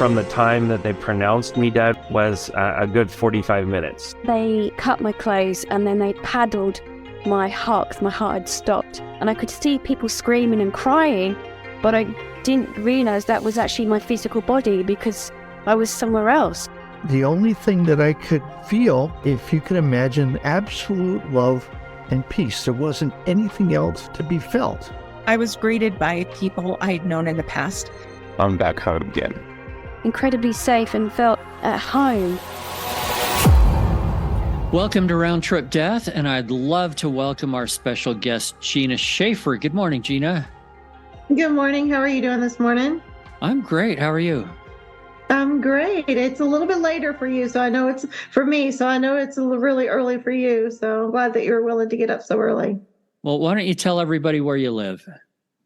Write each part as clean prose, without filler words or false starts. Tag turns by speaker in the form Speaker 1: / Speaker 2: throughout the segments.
Speaker 1: from the time that they pronounced me dead was a good 45 minutes.
Speaker 2: They cut my clothes and then they paddled my heart because my heart had stopped. And I could see people screaming and crying, but I didn't realize that was actually my physical body because I was somewhere else.
Speaker 3: The only thing that I could feel, if you can imagine, absolute love and peace. There wasn't anything else to be felt.
Speaker 4: I was greeted by people I'd known in the past.
Speaker 5: I'm back home again.
Speaker 2: Incredibly safe and felt at home.
Speaker 6: Welcome to Round Trip Death, and I'd love to welcome our special guest, Gina Schaefer. Good morning, Gina.
Speaker 7: Good morning. How are you doing this morning?
Speaker 6: I'm great. How are you?
Speaker 7: I'm great. It's a little bit later for you, so I know it's for me, so I know it's really early for you. So I'm glad that you're willing to get up so early.
Speaker 6: Well, why don't you tell everybody where you live?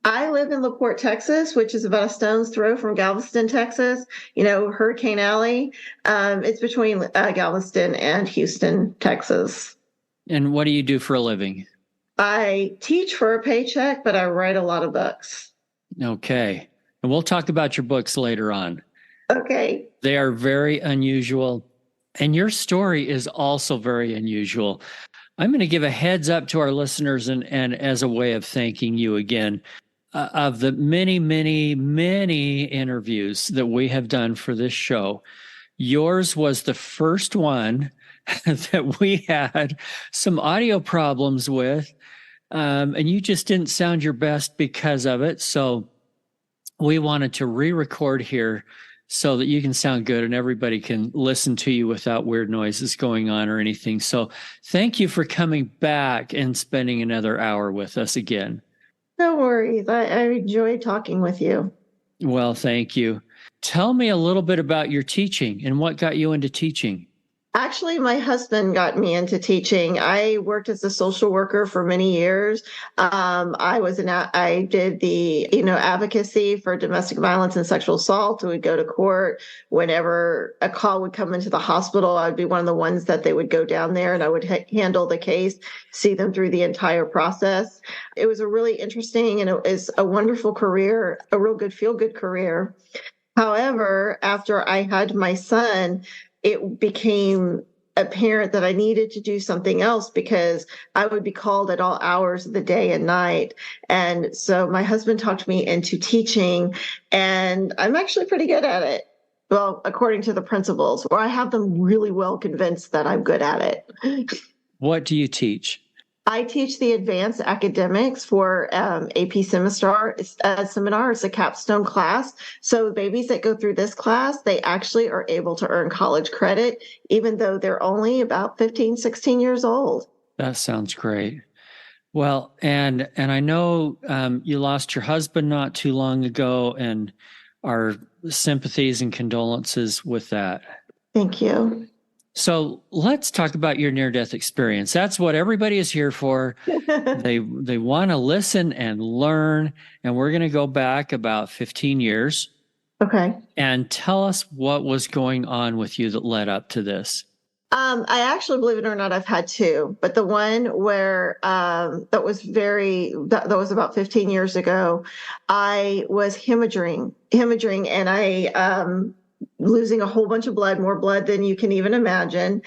Speaker 7: I live in LaPorte, Texas, which is about a stone's throw from Galveston, Texas. You know, Hurricane Alley. It's between Galveston and Houston, Texas.
Speaker 6: And what do you do for a living?
Speaker 7: I teach for a paycheck, but I write a lot of books.
Speaker 6: Okay. And we'll talk about your books later on.
Speaker 7: Okay.
Speaker 6: They are very unusual. And your story is also very unusual. I'm going to give a heads up to our listeners and as a way of thanking you again. Of the many, many, many interviews that we have done for this show, yours was the first one that we had some audio problems with, and you just didn't sound your best because of it. So we wanted to re-record here so that you can sound good and everybody can listen to you without weird noises going on or anything. So thank you for coming back and spending another hour with us again.
Speaker 7: No worries. I enjoy talking with you.
Speaker 6: Well, thank you. Tell me a little bit about your teaching and what got you into teaching.
Speaker 7: Actually, my husband got me into teaching. I worked as a social worker for many years. I did the, advocacy for domestic violence and sexual assault. We would go to court. Whenever a call would come into the hospital, I'd be one of the ones that they would go down there and I would handle the case, see them through the entire process. It was a really interesting and it was a wonderful career, a real good feel-good career. However, after I had my son, it became apparent that I needed to do something else because I would be called at all hours of the day and night. And so my husband talked me into teaching, and I'm actually pretty good at it. Well, according to the principals, or I have them really well convinced that I'm good at it.
Speaker 6: What do you teach?
Speaker 7: I teach the advanced academics for AP seminar. It's a capstone class. So babies that go through this class, they actually are able to earn college credit, even though they're only about 15, 16 years old.
Speaker 6: That sounds great. Well, and I know you lost your husband not too long ago, and our sympathies and condolences with that.
Speaker 7: Thank you.
Speaker 6: So let's talk about your near-death experience. That's what everybody is here for. They want to listen and learn, and we're going to go back about 15 years.
Speaker 7: Okay.
Speaker 6: And tell us what was going on with you that led up to this.
Speaker 7: I actually, believe it or not, I've had two, but the one where that was about 15 years ago, I was hemorrhaging, and I losing a whole bunch of blood, more blood than you can even imagine.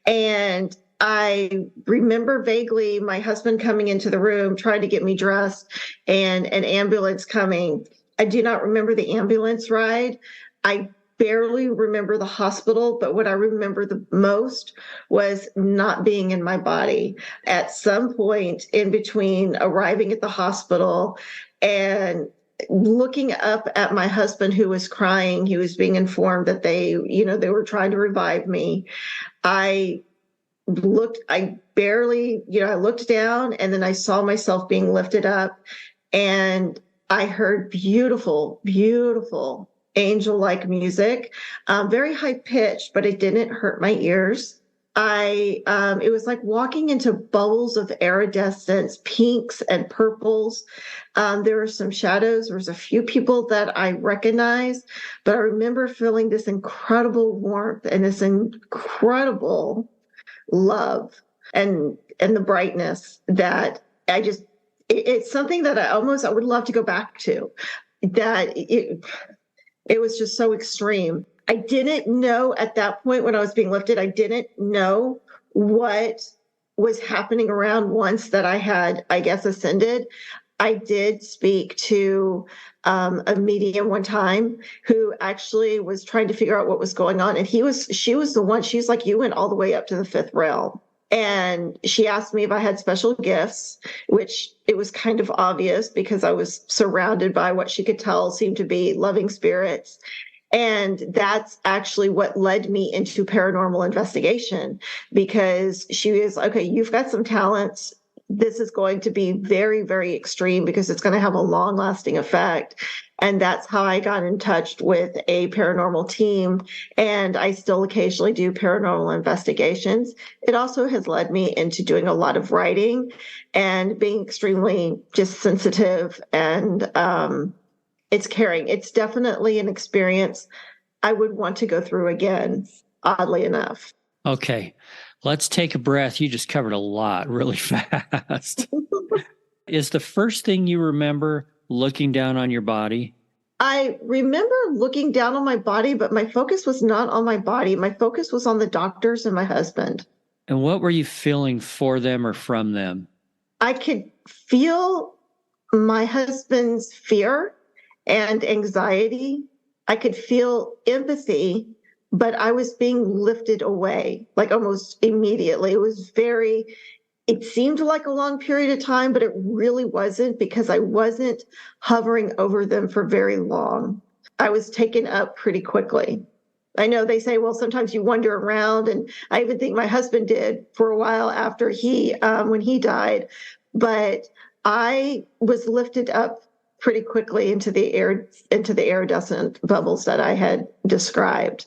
Speaker 7: And I remember vaguely my husband coming into the room, trying to get me dressed, and an ambulance coming. I do not remember the ambulance ride. I barely remember the hospital, but what I remember the most was not being in my body. At some point in between arriving at the hospital and looking up at my husband who was crying, he was being informed that they were trying to revive me. I looked down, and then I saw myself being lifted up, and I heard beautiful, beautiful angel-like music, very high pitched, but it didn't hurt my ears. It was like walking into bubbles of iridescence, pinks and purples. There were some shadows. There was a few people that I recognized, but I remember feeling this incredible warmth and this incredible love and the brightness that it's something that I would love to go back to. It was just so extreme. I didn't know at that point when I was being lifted, I didn't know what was happening around once that I had, I guess, ascended. I did speak to a medium one time who actually was trying to figure out what was going on. And she was the one, she's like, you went all the way up to the fifth realm. And she asked me if I had special gifts, which it was kind of obvious because I was surrounded by what she could tell seemed to be loving spirits. And that's actually what led me into paranormal investigation, because she was, okay, you've got some talents. This is going to be very, very extreme because it's going to have a long lasting effect. And that's how I got in touch with a paranormal team. And I still occasionally do paranormal investigations. It also has led me into doing a lot of writing and being extremely just sensitive, and it's caring. It's definitely an experience I would want to go through again, oddly enough.
Speaker 6: Okay, let's take a breath. You just covered a lot really fast. Is the first thing you remember looking down on your body?
Speaker 7: I remember looking down on my body, but my focus was not on my body. My focus was on the doctors and my husband.
Speaker 6: And what were you feeling for them or from them?
Speaker 7: I could feel my husband's fear and anxiety. I could feel empathy, but I was being lifted away, like almost immediately. It seemed like a long period of time, but it really wasn't, because I wasn't hovering over them for very long. I was taken up pretty quickly. I know they say, well, sometimes you wander around, and I even think my husband did for a while after when he died, but I was lifted up pretty quickly into the iridescent bubbles that I had described.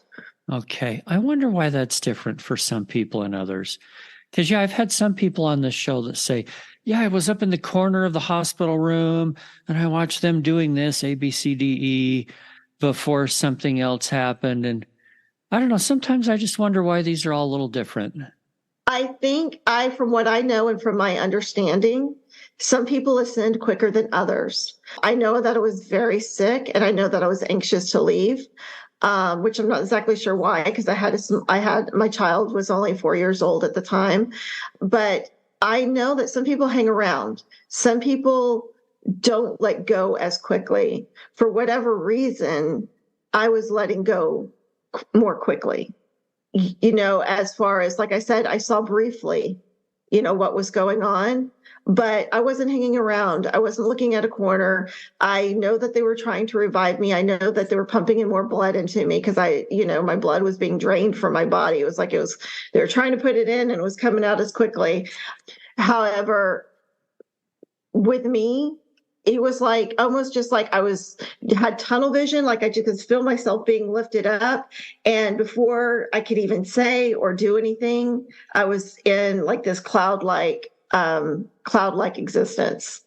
Speaker 6: Okay. I wonder why that's different for some people and others. Because, I've had some people on this show that say, I was up in the corner of the hospital room and I watched them doing this A, B, C, D, E before something else happened. And I don't know, sometimes I just wonder why these are all a little different.
Speaker 7: I think from what I know and from my understanding, some people ascend quicker than others. I know that I was very sick, and I know that I was anxious to leave, which I'm not exactly sure why, because my child was only 4 years old at the time. But I know that some people hang around. Some people don't let go as quickly. For whatever reason, I was letting go more quickly. As far as, like I said, I saw briefly, what was going on, but I wasn't hanging around. I wasn't looking at a corner. I know that they were trying to revive me. I know that they were pumping in more blood into me because my blood was being drained from my body. It was like they were trying to put it in and it was coming out as quickly. However, with me, it was like almost just like had tunnel vision, like I just could feel myself being lifted up. And before I could even say or do anything, I was in like this cloud-like existence.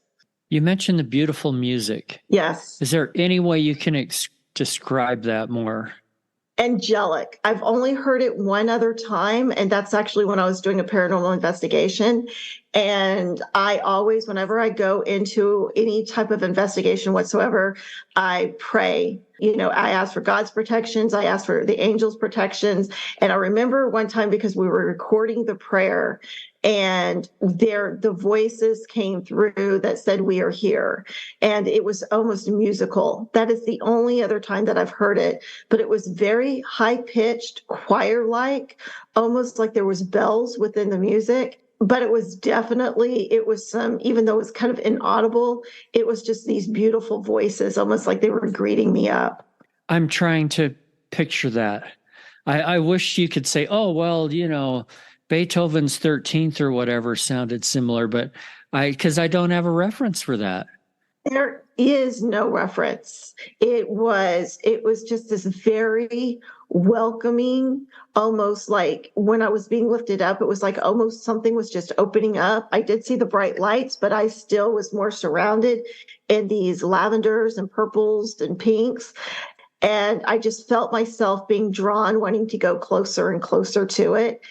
Speaker 6: You mentioned the beautiful music.
Speaker 7: Yes.
Speaker 6: Is there any way you can describe that more?
Speaker 7: Angelic. I've only heard it one other time, and that's actually when I was doing a paranormal investigation. And I always, whenever I go into any type of investigation whatsoever, I pray. I ask for God's protections. I ask for the angels' protections. And I remember one time, because we were recording the prayer, and the voices came through that said, "We are here." And it was almost musical. That is the only other time that I've heard it, but it was very high-pitched, choir-like, almost like there was bells within the music. But it was even though it was kind of inaudible, it was just these beautiful voices, almost like they were greeting me up.
Speaker 6: I'm trying to picture that. I wish you could say, oh, well, Beethoven's 13th or whatever sounded similar, but because I don't have a reference for that.
Speaker 7: There is no reference. It was just this very welcoming, almost like when I was being lifted up, it was like almost something was just opening up. I did see the bright lights, but I still was more surrounded in these lavenders and purples and pinks. And I just felt myself being drawn, wanting to go closer and closer to it.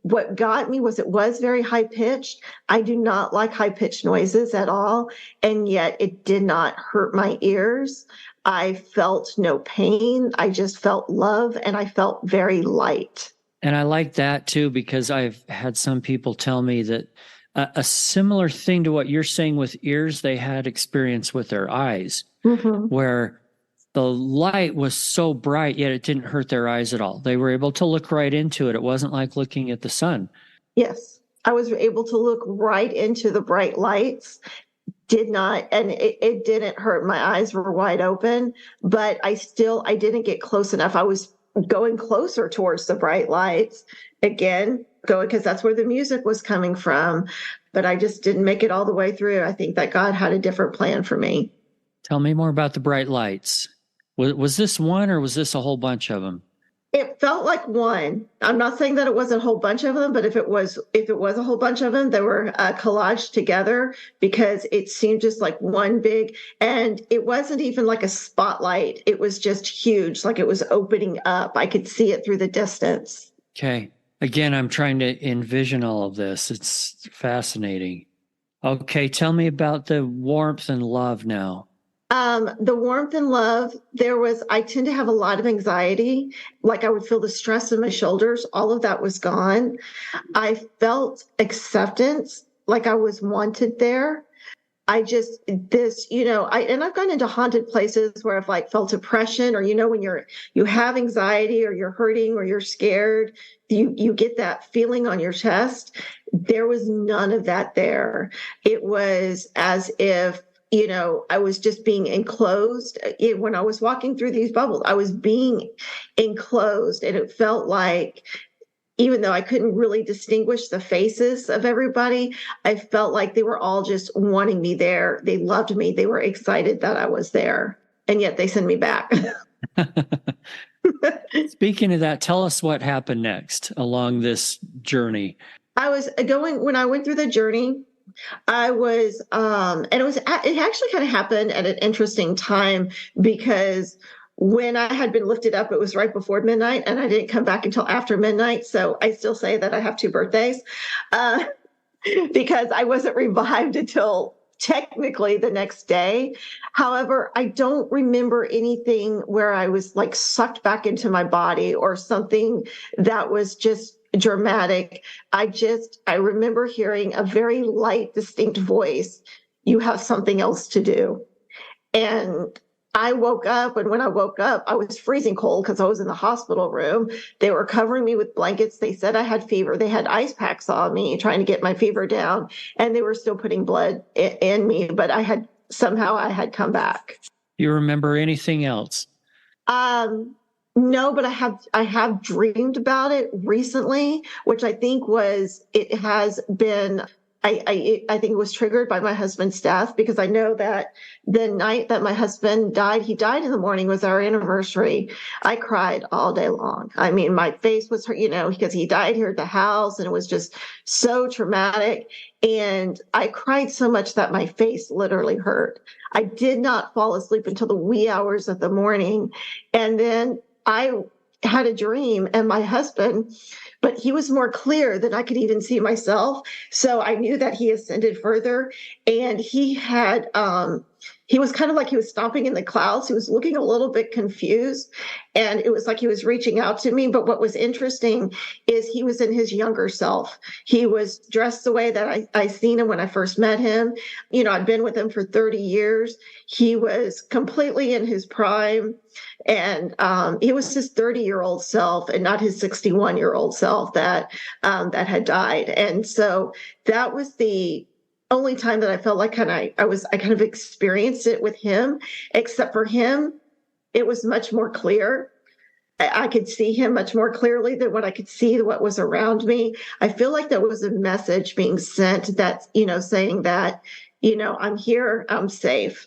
Speaker 7: what got me was it was very high pitched. I do not like high pitched noises at all. And yet it did not hurt my ears. I felt no pain. I just felt love, and I felt very light.
Speaker 6: And I like that too, because I've had some people tell me that a similar thing to what you're saying with ears, they had experience with their eyes, where the light was so bright, yet it didn't hurt their eyes at all. They were able to look right into it. It wasn't like looking at the sun.
Speaker 7: Yes, I was able to look right into the bright lights. Did not, and it didn't hurt. My eyes were wide open, but I didn't get close enough. I was going closer towards the bright lights again, because that's where the music was coming from, but I just didn't make it all the way through. I think that God had a different plan for me.
Speaker 6: Tell me more about the bright lights. Was this one, or was this a whole bunch of them?
Speaker 7: It felt like one. I'm not saying that it was a whole bunch of them, but if it was a whole bunch of them, they were collaged together, because it seemed just like one big, and it wasn't even like a spotlight. It was just huge, like it was opening up. I could see it through the distance.
Speaker 6: Okay. Again, I'm trying to envision all of this. It's fascinating. Okay. Tell me about the warmth and love now.
Speaker 7: The warmth and love, I tend to have a lot of anxiety. Like I would feel the stress in my shoulders. All of that was gone. I felt acceptance, like I was wanted there. I've gone into haunted places where I've like felt depression, or, when you have anxiety, or you're hurting, or you're scared, you get that feeling on your chest. There was none of that there. It was as if, I was just being enclosed. When I was walking through these bubbles, I was being enclosed, and it felt like, even though I couldn't really distinguish the faces of everybody, I felt like they were all just wanting me there. They loved me. They were excited that I was there, and yet they send me back.
Speaker 6: Speaking of that, tell us what happened next along this journey.
Speaker 7: When I went through the journey, it actually kind of happened at an interesting time, because when I had been lifted up, it was right before midnight, and I didn't come back until after midnight. So I still say that I have 2 birthdays, because I wasn't revived until technically the next day. However, I don't remember anything where I was like sucked back into my body, or something that was just dramatic. I remember hearing a very light, distinct voice. You have something else to do. And I woke up, and when I woke up, I was freezing cold because I was in the hospital room. They were covering me with blankets. They said I had fever. They had ice packs on me trying to get my fever down, and they were still putting blood in me, but I had come back.
Speaker 6: You remember anything else?
Speaker 7: No, but I have dreamed about it recently, which I think I think it was triggered by my husband's death, because I know that the night that my husband died, he died in the morning, was our anniversary. I cried all day long. I mean, my face was hurt, because he died here at the house, and it was just so traumatic. And I cried so much that my face literally hurt. I did not fall asleep until the wee hours of the morning. And then I had a dream, and my husband, but he was more clear than I could even see myself. So I knew that he ascended further, and he was kind of like he was stomping in the clouds. He was looking a little bit confused, and it was like he was reaching out to me. But what was interesting is he was in his younger self. He was dressed the way that I seen him when I first met him. I'd been with him for 30 years. He was completely in his prime. And he was his 30-year-old self, and not his 61-year-old self that had died. And so that was the only time that I felt like I kind of experienced it with him. Except for him, it was much more clear. I could see him much more clearly than what I could see what was around me. I feel like there was a message being sent that, saying that, I'm here, I'm safe.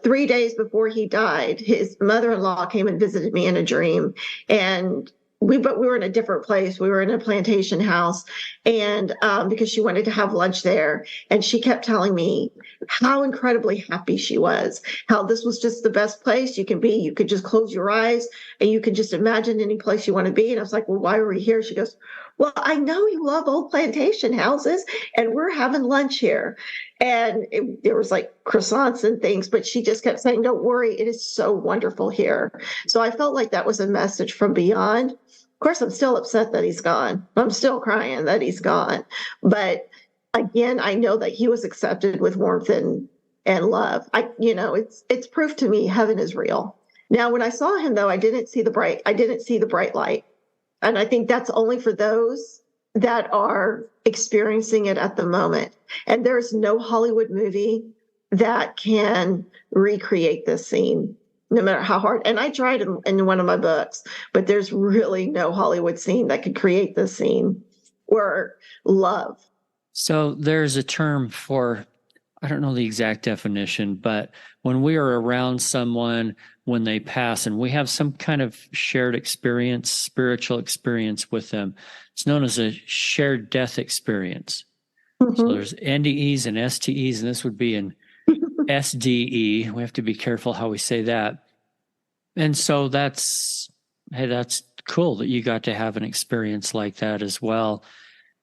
Speaker 7: 3 days before he died, his mother-in-law came and visited me in a dream, and we were in a different place. We were in a plantation house, and because she wanted to have lunch there, and she kept telling me how incredibly happy she was, how this was just the best place you can be. You could just close your eyes, and you could just imagine any place you want to be. And I was like, well, why are we here? She goes, well, I know you love old plantation houses, and we're having lunch here. And there was like croissants and things, but she just kept saying, don't worry, it is so wonderful here. So I felt like that was a message from beyond. Of course, I'm still upset that he's gone. I'm still crying that he's gone. But again, I know that he was accepted with warmth and love. It's proof to me heaven is real. Now, when I saw him, though, I didn't see the bright light. And I think that's only for those that are experiencing it at the moment. And there's no Hollywood movie that can recreate this scene, no matter how hard. And I tried in one of my books, but there's really no Hollywood scene that could create this scene or love.
Speaker 6: So there's a term for, I don't know the exact definition, but when we are around someone when they pass and we have some kind of shared experience, spiritual experience with them, it's known as a shared death experience. Mm-hmm. So there's NDEs and STEs, and this would be an SDE. We have to be careful how we say that. And so that's cool that you got to have an experience like that as well.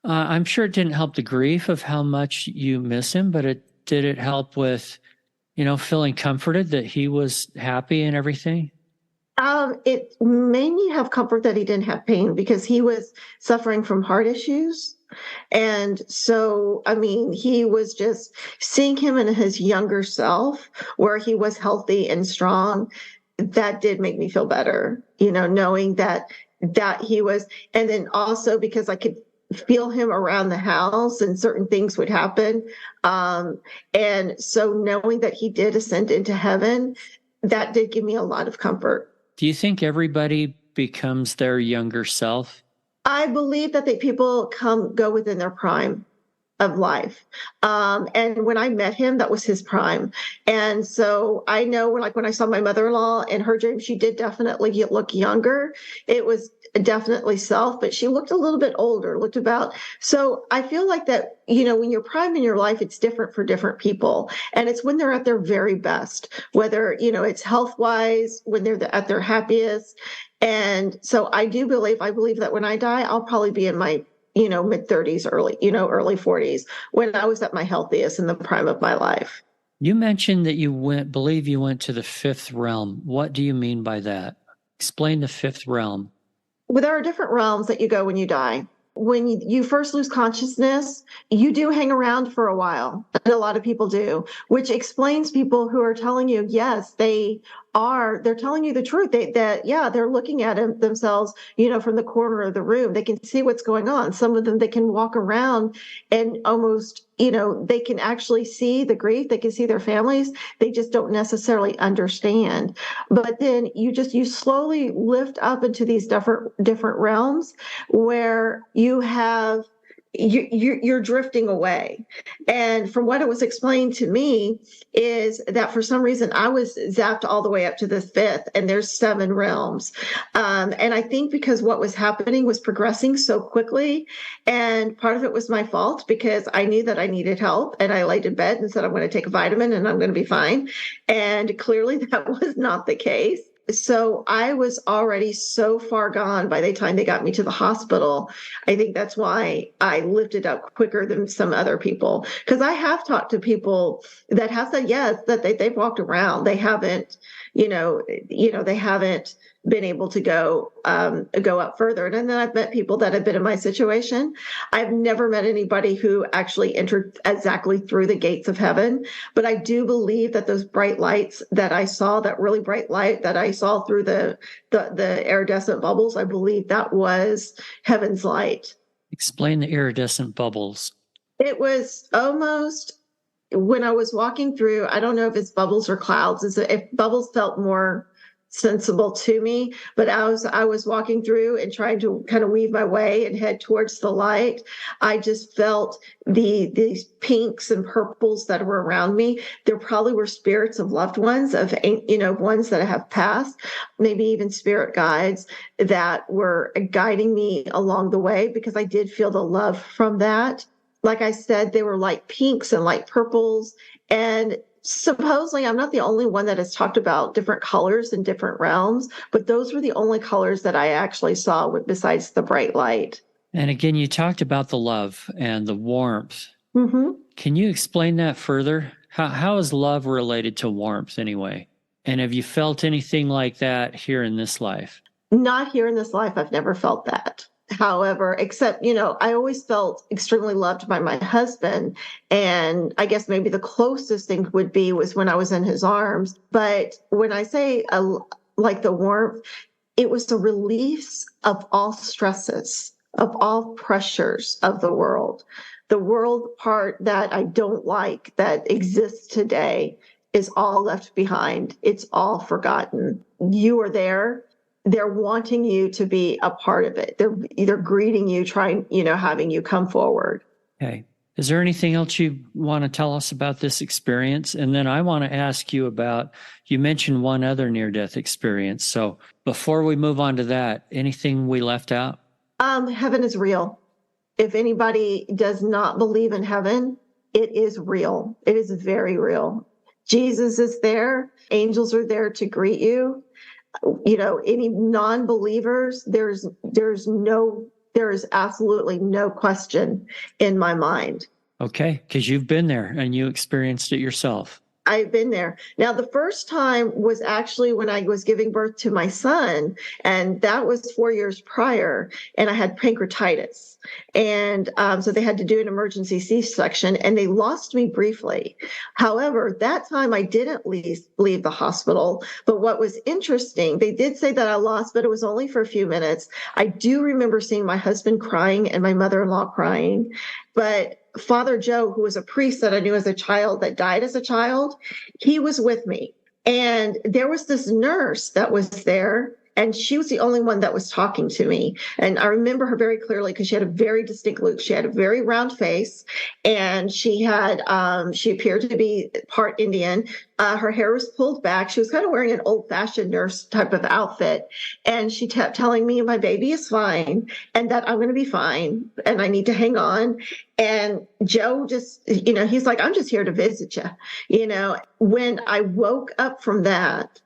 Speaker 6: I'm sure it didn't help the grief of how much you miss him, but did it help with, feeling comforted that he was happy and everything?
Speaker 7: It made me have comfort that he didn't have pain because he was suffering from heart issues. And so, he was just seeing him in his younger self where he was healthy and strong. That did make me feel better, knowing that he was, and then also because I could feel him around the house and certain things would happen. And so knowing that he did ascend into heaven, that did give me a lot of comfort.
Speaker 6: Do you think everybody becomes their younger self?
Speaker 7: I believe that people go within their prime of life. And when I met him, that was his prime. And so I know when I saw my mother-in-law in her dream, she did definitely look younger. It was definitely self, but she looked a little bit older, so I feel like that, when you're prime in your life, it's different for different people. And it's when they're at their very best, whether, it's health-wise, when they're at their happiest. And so I believe that when I die, I'll probably be in my mid 30s, early 40s, when I was at my healthiest in the prime of my life.
Speaker 6: You mentioned that you went to the fifth realm. What do you mean by that? Explain the fifth realm.
Speaker 7: Well, there are different realms that you go when you die. When you first lose consciousness, you do hang around for a while. And a lot of people do, which explains people who are telling you, yes, they're telling you the truth. They're looking at themselves, from the corner of the room. They can see what's going on. Some of them, they can walk around and almost, they can actually see the grief. They can see their families. They just don't necessarily understand. But then you slowly lift up into these different realms where you're drifting away. And from what it was explained to me is that for some reason I was zapped all the way up to the fifth, and there's 7 realms. And I think because what was happening was progressing so quickly, and part of it was my fault because I knew that I needed help, and I laid in bed and said, I'm going to take a vitamin and I'm going to be fine. And clearly that was not the case. So I was already so far gone by the time they got me to the hospital. I think that's why I lifted up quicker than some other people. Because I have talked to people that have said, yes, that they've walked around. They haven't, they haven't been able to go up further. And then I've met people that have been in my situation. I've never met anybody who actually entered exactly through the gates of heaven. But I do believe that those bright lights that I saw, that really bright light that I saw through the iridescent bubbles, I believe that was heaven's light.
Speaker 6: Explain the iridescent bubbles.
Speaker 7: It was almost, when I was walking through, I don't know if it's bubbles or clouds. If bubbles felt more sensible to me, but as I was walking through and trying to kind of weave my way and head towards the light, I just felt these pinks and purples that were around me. There probably were spirits of loved ones, of ones that have passed, maybe even spirit guides that were guiding me along the way, because I did feel the love from that. Like I said, they were light pinks and light purples. And supposedly, I'm not the only one that has talked about different colors in different realms, but those were the only colors that I actually saw besides the bright light.
Speaker 6: And again, you talked about the love and the warmth.
Speaker 7: Mm-hmm.
Speaker 6: Can you explain that further? How is love related to warmth anyway? And have you felt anything like that here in this life?
Speaker 7: Not here in this life. I've never felt that. However, except, I always felt extremely loved by my husband. And I guess maybe the closest thing would be was when I was in his arms. But when I say like the warmth, it was the release of all stresses, of all pressures of the world. The world part that I don't like that exists today is all left behind. It's all forgotten. You are there. They're wanting you to be a part of it. They're either greeting you, trying, having you come forward.
Speaker 6: Okay. Is there anything else you want to tell us about this experience? And then I want to ask you about, you mentioned one other near-death experience. So before we move on to that, anything we left out?
Speaker 7: Heaven is real. If anybody does not believe in heaven, it is real. It is very real. Jesus is there. Angels are there to greet you. Any non-believers, there is absolutely no question in my mind.
Speaker 6: Okay, because you've been there and you experienced it yourself.
Speaker 7: I've been there. Now, the first time was actually when I was giving birth to my son, and that was 4 years prior, and I had pancreatitis. And so they had to do an emergency C-section, and they lost me briefly. However, that time I didn't leave the hospital. But what was interesting, they did say that I lost, but it was only for a few minutes. I do remember seeing my husband crying and my mother-in-law crying. But Father Joe, who was a priest that I knew as a child, that died as a child, he was with me. And there was this nurse that was there, and she was the only one that was talking to me. And I remember her very clearly because she had a very distinct look. She had a very round face, and she appeared to be part Indian. Her hair was pulled back. She was kind of wearing an old-fashioned nurse type of outfit. And she kept telling me my baby is fine and that I'm going to be fine and I need to hang on. And Joe just, he's like, I'm just here to visit you. When I woke up from that,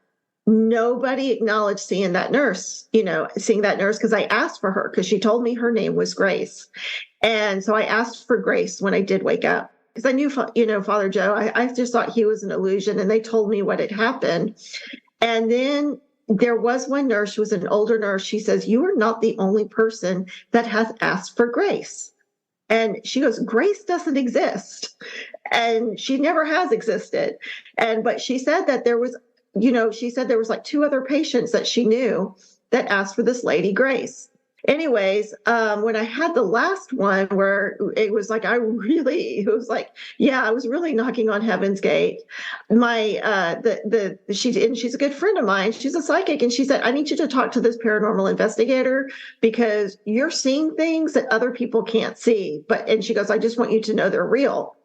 Speaker 7: nobody acknowledged seeing that nurse, because I asked for her because she told me her name was Grace. And so I asked for Grace when I did wake up because I knew, Father Joe, I just thought he was an illusion, and they told me what had happened. And then there was one nurse who was an older nurse. She says, you are not the only person that has asked for Grace. And she goes, Grace doesn't exist. And she never has existed. But she said that there was, there was like 2 other patients that she knew that asked for this lady Grace. Anyways, when I had the last one where it was like, I was really knocking on heaven's gate. She's a good friend of mine. She's a psychic. And she said, I need you to talk to this paranormal investigator because you're seeing things that other people can't see. And she goes, I just want you to know they're real.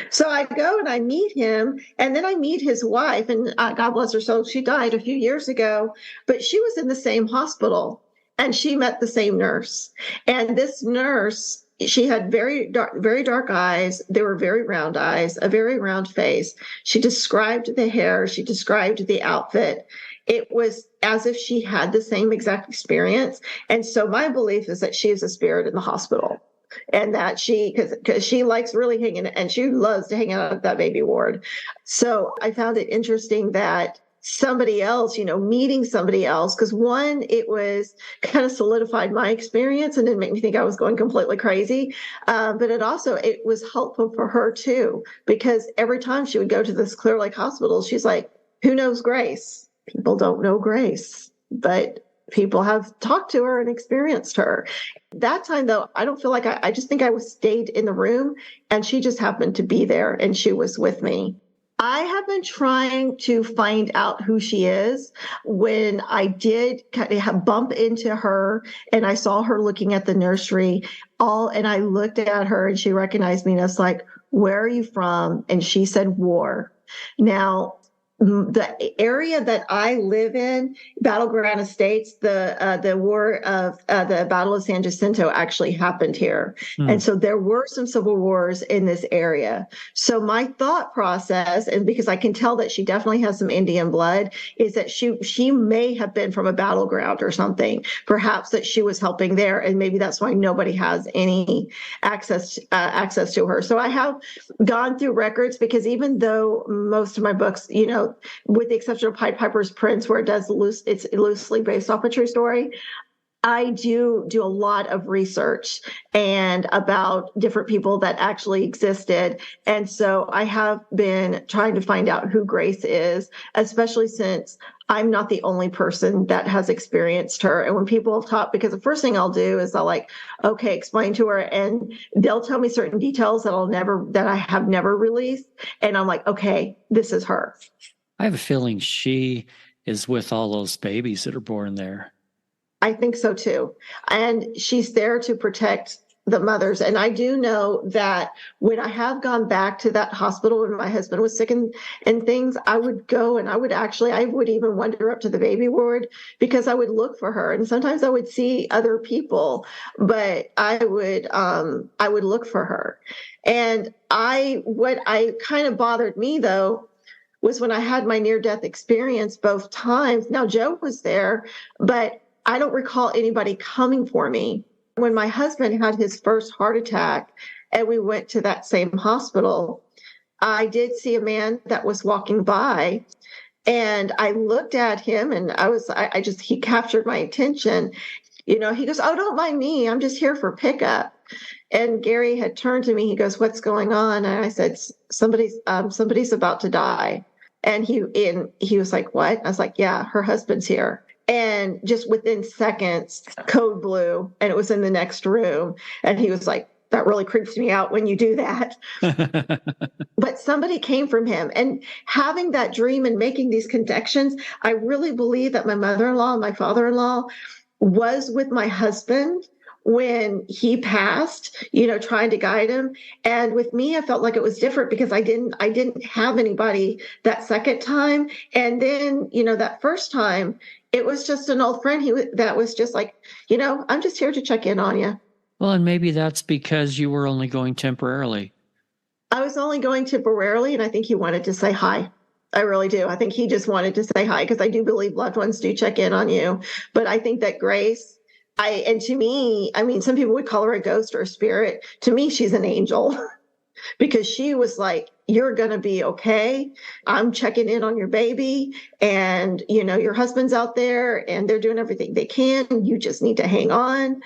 Speaker 7: So I go and I meet him, and then I meet his wife, and God bless her soul, she died a few years ago, but she was in the same hospital. And she met the same nurse. And this nurse, she had very dark eyes. They were very round eyes, a very round face. She described the hair. She described the outfit. It was as if she had the same exact experience. And so my belief is that she is a spirit in the hospital. And that because she likes really hanging, and she loves to hang out at that baby ward. So I found it interesting that somebody else, meeting somebody else, because one, it was kind of solidified my experience and didn't make me think I was going completely crazy. But it was helpful for her too, because every time she would go to this Clear Lake hospital, she's like, who knows Grace? People don't know Grace, but people have talked to her and experienced her. That time though, I don't feel like I just think I stayed in the room, and she just happened to be there and she was with me. I have been trying to find out who she is. When I did kind of bump into her and I saw her looking at the nursery, and I looked at her and she recognized me, and I was like, where are you from? And she said, war. Now, the area that I live in, Battleground Estates, the war of the Battle of San Jacinto actually happened here, and so there were some civil wars in this area. So my thought process, and because I can tell that she definitely has some Indian blood, is that she may have been from a battleground or something. Perhaps that she was helping there, and maybe that's why nobody has any access to her. So I have gone through records, because even though most of my books, with the exception of Pied Piper's Prince, where it's loosely based off a true story, I do a lot of research and about different people that actually existed. And so I have been trying to find out who Grace is, especially since I'm not the only person that has experienced her. And when people talk, because the first thing I'll do is I'll okay, explain to her, and they'll tell me certain details that I have never released. And I'm like, okay, this is her.
Speaker 6: I have a feeling she is with all those babies that are born there.
Speaker 7: I think so too. And she's there to protect the mothers. And I do know that when I have gone back to that hospital when my husband was sick and things, I would go and I would even wander up to the baby ward, because I would look for her. And sometimes I would see other people, but I would look for her. And what kind of bothered me though, was when I had my near-death experience both times. Now, Joe was there, but I don't recall anybody coming for me. When my husband had his first heart attack and we went to that same hospital, I did see a man that was walking by, and I looked at him, and he captured my attention. He goes, "Oh, don't mind me. I'm just here for pickup." And Gary had turned to me. He goes, "What's going on?" And I said, somebody's about to die. And he was like, "What?" I was like, "Yeah, her husband's here." And just within seconds, code blue, and it was in the next room. And he was like, "That really creeps me out when you do that." But somebody came from him. And having that dream and making these connections, I really believe that my mother-in-law and my father-in-law was with my husband when he passed, trying to guide him. And with me, I felt like it was different, because I didn't have anybody that second time. And then, that first time, it was just an old friend that was just like, "I'm just here to check in on you."
Speaker 6: Well, and maybe that's because you were only going temporarily.
Speaker 7: I was only going temporarily, and I think he wanted to say hi. I really do. I think he just wanted to say hi, because I do believe loved ones do check in on you. But I think that Grace, and to me, some people would call her a ghost or a spirit. To me, she's an angel, because she was like, "You're going to be okay. I'm checking in on your baby, and, your husband's out there and they're doing everything they can. You just need to hang on."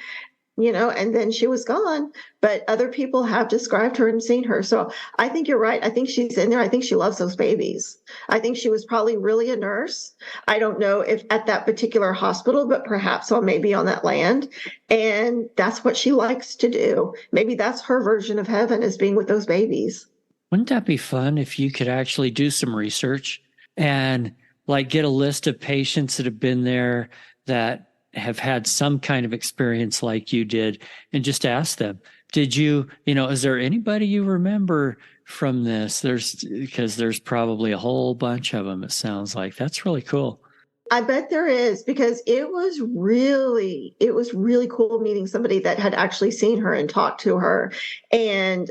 Speaker 7: And then she was gone. But other people have described her and seen her. So I think you're right. I think she's in there. I think she loves those babies. I think she was probably really a nurse. I don't know if at that particular hospital, but perhaps maybe on that land. And that's what she likes to do. Maybe that's her version of heaven, is being with those babies.
Speaker 6: Wouldn't that be fun if you could actually do some research and get a list of patients that have been there that have had some kind of experience like you did, and just ask them, did you, is there anybody you remember from this? Because there's probably a whole bunch of them, it sounds like. That's really cool.
Speaker 7: I bet there is, because it was really cool meeting somebody that had actually seen her and talked to her. And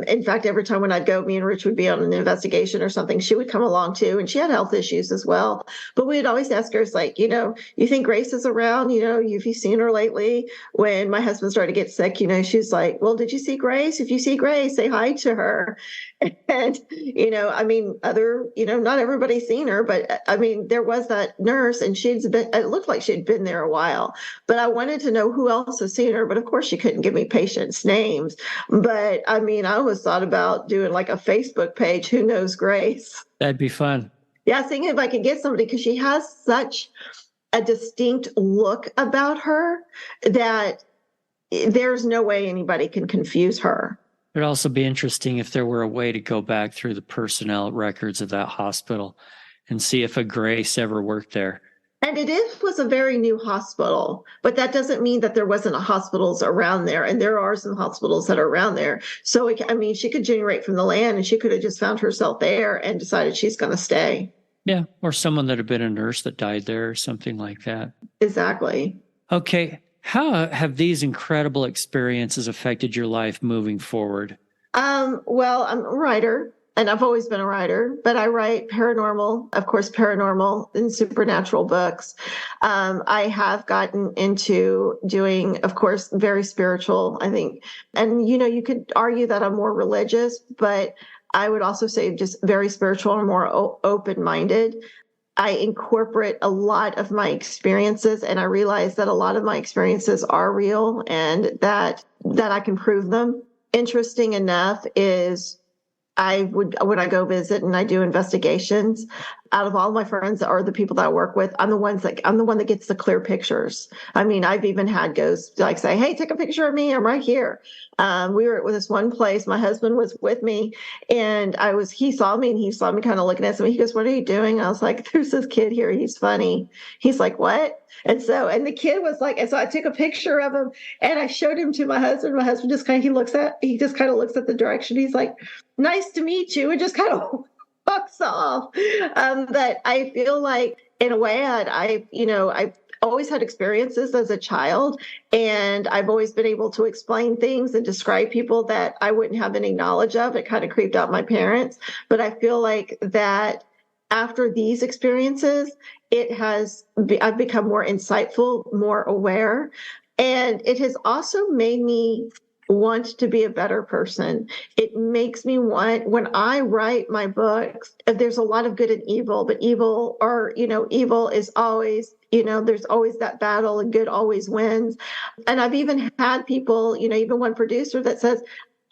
Speaker 7: in fact, every time when I'd go, me and Rich would be on an investigation or something, she would come along too. And she had health issues as well. But we'd always ask her, it's like, you think Grace is around? Have you seen her lately? When my husband started to get sick, she's like, "Well, did you see Grace? If you see Grace, say hi to her." And, not everybody's seen her, but there was that nurse, and it looked like she'd been there a while, but I wanted to know who else has seen her. But of course she couldn't give me patients' names. But I always thought about doing like a Facebook page, "Who knows Grace?"
Speaker 6: That'd be fun.
Speaker 7: Yeah. Seeing if I could get somebody, because she has such a distinct look about her that there's no way anybody can confuse her.
Speaker 6: It'd also be interesting if there were a way to go back through the personnel records of that hospital and see if a Grace ever worked there.
Speaker 7: And was a very new hospital, but that doesn't mean that there wasn't hospitals around there. And there are some hospitals that are around there. So, she could generate from the land, and she could have just found herself there and decided she's going to stay.
Speaker 6: Yeah. Or someone that had been a nurse that died there or something like that.
Speaker 7: Exactly.
Speaker 6: Okay. How have these incredible experiences affected your life moving forward?
Speaker 7: Well, I'm a writer, and I've always been a writer, but I write paranormal, of course, paranormal and supernatural books. I have gotten into doing, of course, very spiritual, I think. And, you could argue that I'm more religious, but I would also say just very spiritual and more open-minded. I incorporate a lot of my experiences, and I realize that a lot of my experiences are real and that I can prove them. Interesting enough is when I go visit and I do investigations, out of all my friends or the people that I work with, I'm the one that gets the clear pictures. I mean, I've even had ghosts like say, "Hey, take a picture of me. I'm right here." We were at this one place. My husband was with me, and he saw me, and he saw me kind of looking at me. He goes, "What are you doing?" I was like, "There's this kid here. He's funny." He's like, "What?" And the kid was like, and so I took a picture of him and I showed him to my husband. My husband just kind of looks at the direction. He's like, "Nice to meet you," and just kind of walks off. But I feel like in a way I've always had experiences as a child, and I've always been able to explain things and describe people that I wouldn't have any knowledge of. It kind of creeped out my parents, but I feel like that after these experiences, I've become more insightful, more aware, and it has also made me want to be a better person. It makes me want, when I write my books, there's a lot of good and evil, but evil is always, there's always that battle and good always wins. And I've even had people, even one producer that says,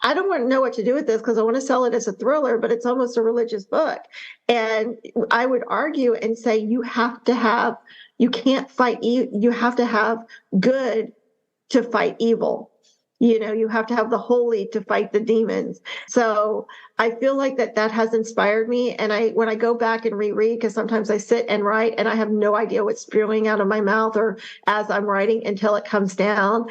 Speaker 7: "I don't want to know what to do with this because I want to sell it as a thriller, but it's almost a religious book." And I would argue and say, you have to have good to fight evil. You have to have the holy to fight the demons. So I feel like that has inspired me. And when I go back and reread, because sometimes I sit and write and I have no idea what's spewing out of my mouth or as I'm writing until it comes down,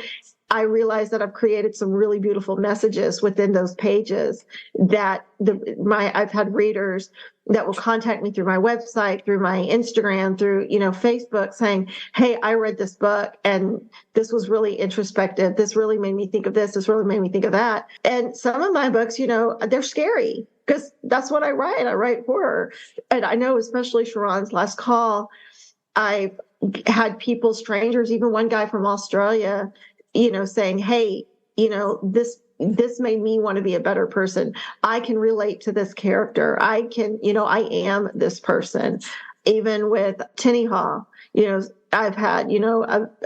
Speaker 7: I realize that I've created some really beautiful messages within those pages that I've had readers that will contact me through my website, through my Instagram, through, Facebook saying, "Hey, I read this book and this was really introspective. This really made me think of this. This really made me think of that." And some of my books, they're scary because that's what I write. I write horror. And I know, especially Sharon's last call, I've had people, strangers, even one guy from Australia, saying, "Hey, this made me want to be a better person. I can relate to this character. I am this person." Even with Tinny Haw, I've had,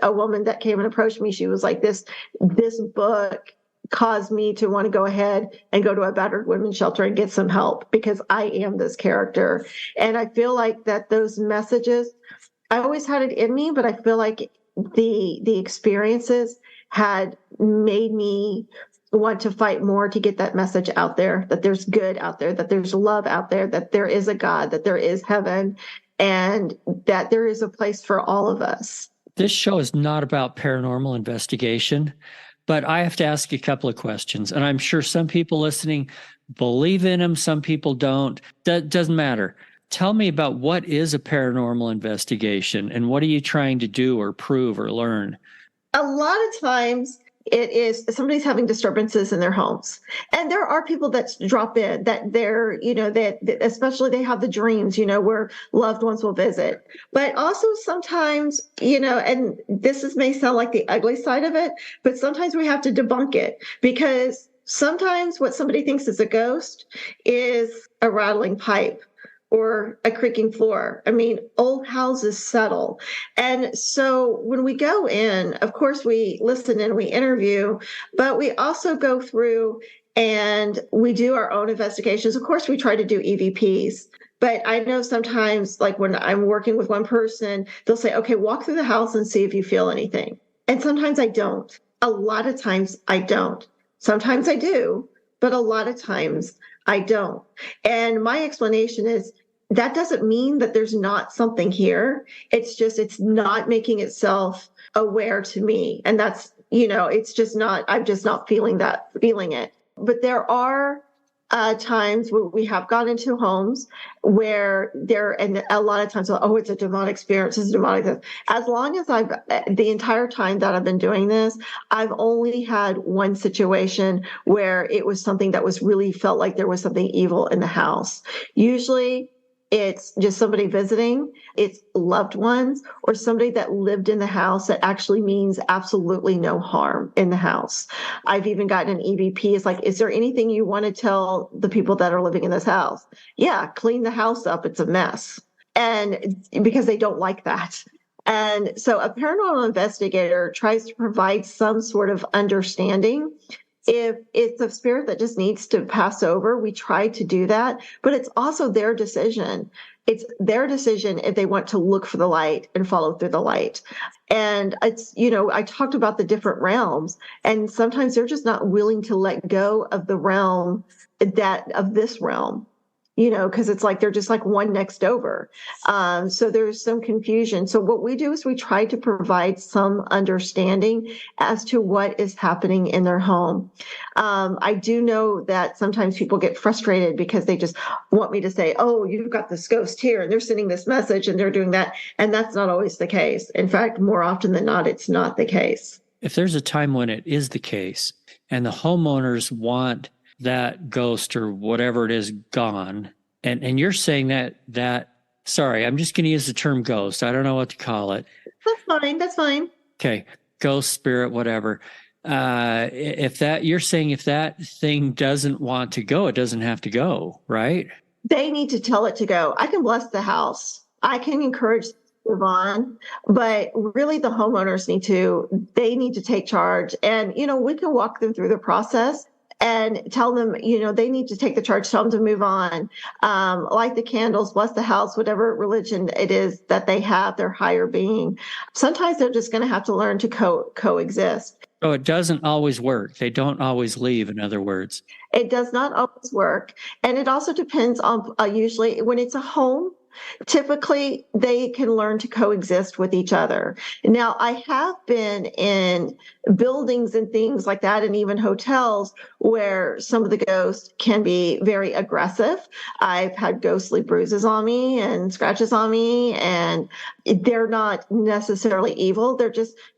Speaker 7: a woman that came and approached me. She was like, this book caused me to want to go ahead and go to a battered women's shelter and get some help because I am this character. And I feel like that those messages, I always had it in me, but I feel like the experiences had made me want to fight more to get that message out there, that there's good out there, that there's love out there, that there is a God, that there is heaven, and that there is a place for all of us.
Speaker 6: This show is not about paranormal investigation, but I have to ask you a couple of questions. And I'm sure some people listening believe in them, some people don't. That doesn't matter. Tell me about what is a paranormal investigation and what are you trying to do or prove or learn?
Speaker 7: A lot of times it is somebody's having disturbances in their homes. And there are people that drop in that they're, that especially they have the dreams, where loved ones will visit. But also sometimes, and may sound like the ugly side of it, but sometimes we have to debunk it because sometimes what somebody thinks is a ghost is a rattling pipe or a creaking floor. I mean, old houses settle. And so when we go in, of course, we listen and we interview, but we also go through and we do our own investigations. Of course, we try to do EVPs. But I know sometimes, like when I'm working with one person, they'll say, "Okay, walk through the house and see if you feel anything." And sometimes I don't. A lot of times I don't. Sometimes I do, but a lot of times I don't. And my explanation is, that doesn't mean that there's not something here. It's just, it's not making itself aware to me. And that's, it's just not, I'm just not feeling it. But there are times where we have gone into homes where and a lot of times, oh, it's a demonic spirit, it's a demonic this. As long as the entire time that I've been doing this, I've only had one situation where it was something that was really felt like there was something evil in the house. Usually it's just somebody visiting, it's loved ones, or somebody that lived in the house that actually means absolutely no harm in the house. I've even gotten an EVP. It's like, is there anything you want to tell the people that are living in this house? Yeah, clean the house up. It's a mess. And because they don't like that. And so a paranormal investigator tries to provide some sort of understanding. If it's a spirit that just needs to pass over, we try to do that, but it's also their decision. It's their decision if they want to look for the light and follow through the light. And it's, I talked about the different realms, and sometimes they're just not willing to let go of the realm of this realm. Because it's like they're just like one next over. So there's some confusion. So what we do is we try to provide some understanding as to what is happening in their home. I do know that sometimes people get frustrated because they just want me to say, oh, you've got this ghost here, and they're sending this message and they're doing that. And that's not always the case. In fact, more often than not, it's not the case.
Speaker 6: If there's a time when it is the case and the homeowners want that ghost or whatever it is gone, and you're saying that sorry, I'm just going to use the term ghost. I don't know what to call it.
Speaker 7: That's fine.
Speaker 6: Okay. Ghost, spirit, whatever. You're saying if that thing doesn't want to go, it doesn't have to go, right?
Speaker 7: They need to tell it to go. I can bless the house. I can encourage them to move on, but really the homeowners need to take charge. And, we can walk them through the process and tell them, they need to take the charge, tell them to move on, light the candles, bless the house, whatever religion it is that they have, their higher being. Sometimes they're just going to have to learn to coexist.
Speaker 6: So it doesn't always work. They don't always leave, in other words.
Speaker 7: It does not always work. And it also depends on, usually when it's a home, typically they can learn to coexist with each other. Now, I have been in buildings and things like that, and even hotels where some of the ghosts can be very aggressive. I've had ghostly bruises on me and scratches on me, and they're not necessarily evil.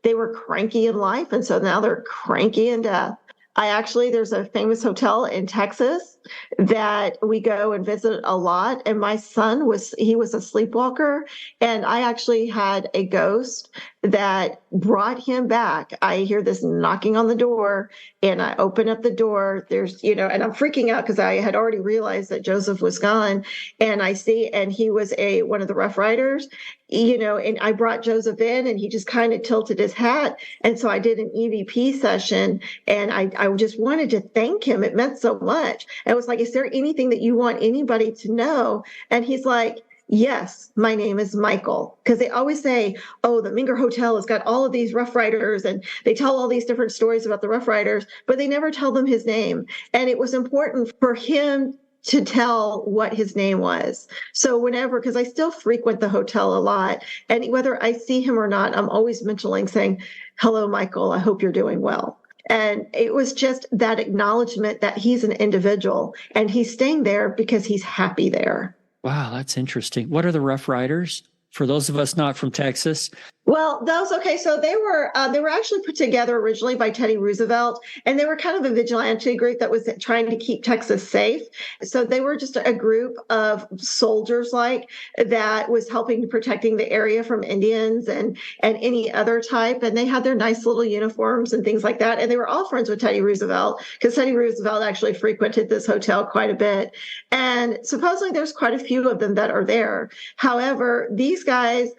Speaker 7: They were cranky in life, and so now they're cranky in death. There's a famous hotel in Texas that we go and visit a lot. And my son was a sleepwalker. And I actually had a ghost that brought him back. I hear this knocking on the door, and I open up the door. There's, and I'm freaking out because I had already realized that Joseph was gone. And and he was one of the Rough Riders, and I brought Joseph in, and he just kind of tilted his hat. And so I did an EVP session, and I just wanted to thank him. It meant so much. And I was like, is there anything that you want anybody to know? And he's like, yes, my name is Michael. Because they always say, oh, the Minger Hotel has got all of these Rough Riders, and they tell all these different stories about the Rough Riders, but they never tell them his name. And it was important for him to tell what his name was. So because I still frequent the hotel a lot, and whether I see him or not, I'm always mentioning, saying, hello, Michael, I hope you're doing well. And it was just that acknowledgement that he's an individual, and he's staying there because he's happy there.
Speaker 6: Wow, that's interesting. What are the Rough Riders? For those of us not from Texas.
Speaker 7: Well, so they were actually put together originally by Teddy Roosevelt, and they were kind of a vigilante group that was trying to keep Texas safe. So they were just a group of soldiers that was helping protecting the area from Indians and any other type. And they had their nice little uniforms and things like that. And they were all friends with Teddy Roosevelt, because Teddy Roosevelt actually frequented this hotel quite a bit. And supposedly there's quite a few of them that are there. However, these guys,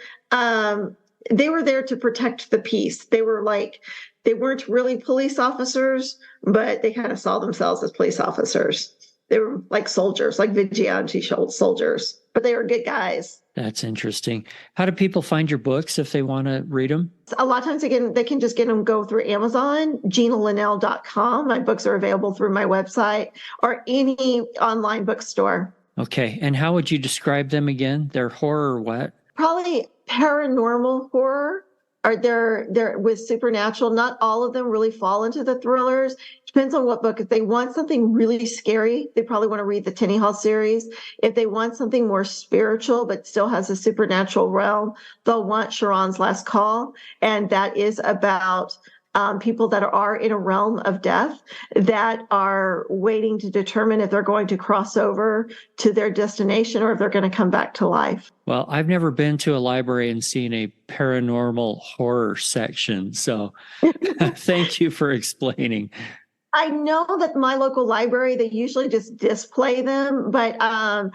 Speaker 7: they were there to protect the peace. They weren't really police officers, but they kind of saw themselves as police officers. They were like soldiers, like vigilante soldiers, but they were good guys.
Speaker 6: That's interesting. How do people find your books if they want to read them?
Speaker 7: A lot of times, again, they can just go through Amazon, GinaLinnell.com. My books are available through my website or any online bookstore.
Speaker 6: Okay. And how would you describe them again? They're horror what?
Speaker 7: Probably paranormal horror. are they're with supernatural. Not all of them really fall into the thrillers. Depends on what book. If they want something really scary, they probably want to read the Tenny Hall series. If they want something more spiritual but still has a supernatural realm, they'll want Sharon's Last Call, and that is about people that are in a realm of death that are waiting to determine if they're going to cross over to their destination or if they're going to come back to life.
Speaker 6: Well, I've never been to a library and seen a paranormal horror section. So thank you for explaining.
Speaker 7: I know that my local library, they usually just display them, but I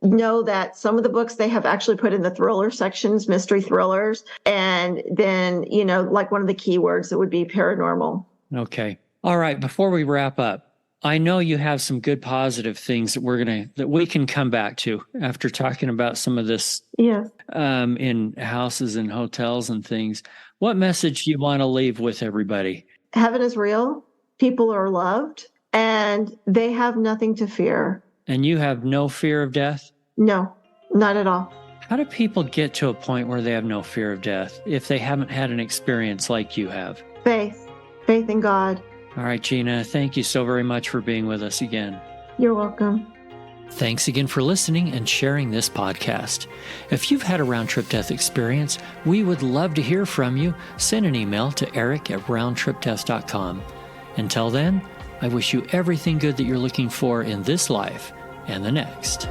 Speaker 7: know that some of the books they have actually put in the thriller sections, mystery thrillers, and then, like one of the keywords that would be paranormal.
Speaker 6: Okay. All right. Before we wrap up, I know you have some good positive things that we can come back to after talking about some of this in houses and hotels and things. What message do you want to leave with everybody?
Speaker 7: Heaven is real. People are loved, and they have nothing to fear.
Speaker 6: And you have no fear of death?
Speaker 7: No, not at all.
Speaker 6: How do people get to a point where they have no fear of death if they haven't had an experience like you have?
Speaker 7: Faith in God.
Speaker 6: All right, Gina, thank you so very much for being with us again.
Speaker 7: You're welcome.
Speaker 6: Thanks again for listening and sharing this podcast. If you've had a round-trip death experience, we would love to hear from you. Send an email to eric@roundtripdeath.com. Until then, I wish you everything good that you're looking for in this life and the next.